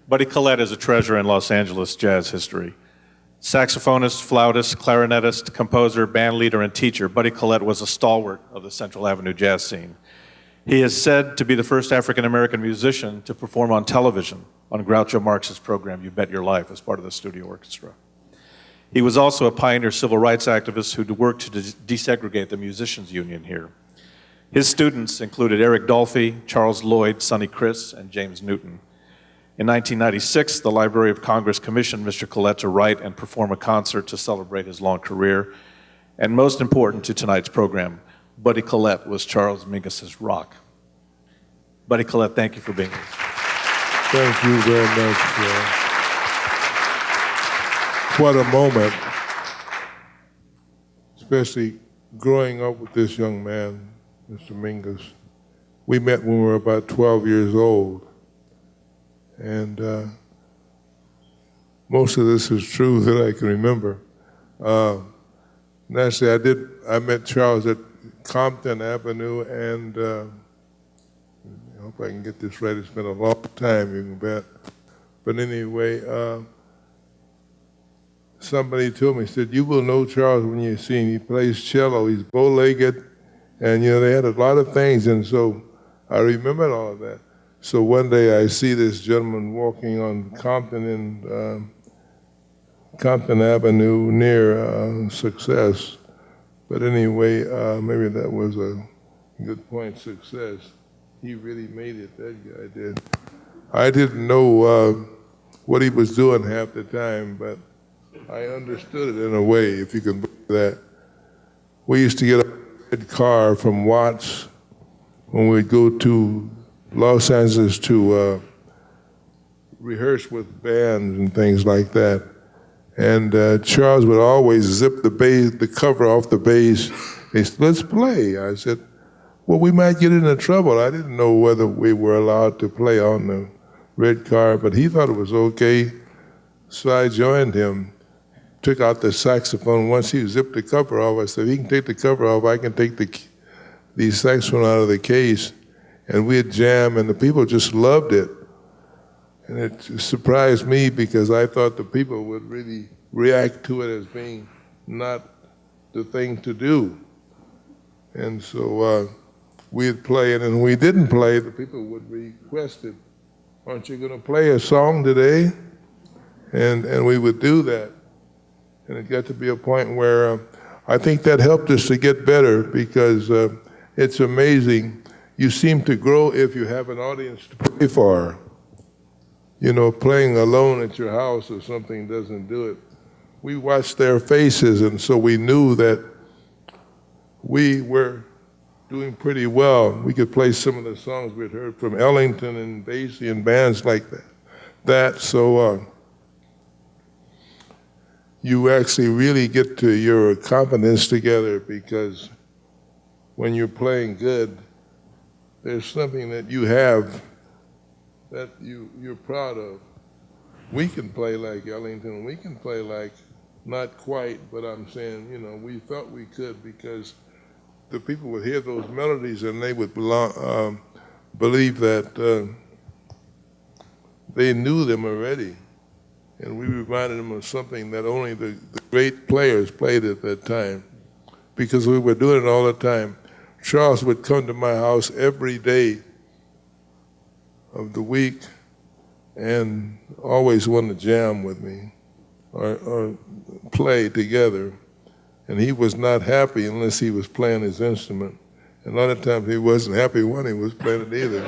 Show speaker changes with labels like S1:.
S1: Buddy Collette is a treasure in Los Angeles jazz history. Saxophonist, flautist, clarinetist, composer, band leader, and teacher, Buddy Collette was a stalwart of the Central Avenue jazz scene. He is said to be the first African-American musician to perform on television on Groucho Marx's program, You Bet Your Life, as part of the studio orchestra. He was also a pioneer civil rights activist who worked to desegregate the musicians' union here. His students included Eric Dolphy, Charles Lloyd, Sonny Criss, and James Newton. In 1996, the Library of Congress commissioned Mr. Collette to write and perform a concert to celebrate his long career. And most important to tonight's program, Buddy Collette was Charles Mingus's rock. Buddy Collette, thank you for being here.
S2: Thank you very much. What a moment, especially growing up with this young man, Mr. Mingus. We met when we were about 12 years old. And most of this is true that I can remember. Actually, I met Charles at Compton Avenue, and I hope I can get this right. It's been a long time, you can bet. But anyway, somebody told me, said, you will know Charles when you see him. He plays cello, he's bow-legged, and they had a lot of things, and so I remembered all of that. So one day I see this gentleman walking on Compton Avenue near Success. But anyway, maybe that was a good point, Success. He really made it, that guy did. I didn't know what he was doing half the time, but I understood it in a way, if you can believe that. We used to get a red car from Watts when we'd go to Los Angeles to rehearse with bands and things like that. And Charles would always zip the cover off the bass. He said, let's play. I said, well, we might get into trouble. I didn't know whether we were allowed to play on the red car, but he thought it was okay. So I joined him, took out the saxophone. Once he zipped the cover off, I said, he can take the cover off, I can take the saxophone out of the case. And we'd jam, and the people just loved it. And it surprised me because I thought the people would really react to it as being not the thing to do. And so we'd play it, and when we didn't play, the people would request it. Aren't you gonna play a song today? And we would do that. And it got to be a point where I think that helped us to get better because it's amazing. You seem to grow if you have an audience to play for. Playing alone at your house or something doesn't do it. We watched their faces, and so we knew that we were doing pretty well. We could play some of the songs we'd heard from Ellington and Basie and bands like that. So you actually really get to your confidence together because when you're playing good, there's something that you have that you're proud of. We can play like Ellington, we can play like, not quite, but I'm saying, we felt we could because the people would hear those melodies and they would believe that they knew them already. And we reminded them of something that only the great players played at that time because we were doing it all the time. Charles would come to my house every day of the week and always want to jam with me or play together. And he was not happy unless he was playing his instrument. And a lot of times he wasn't happy when he was playing it either.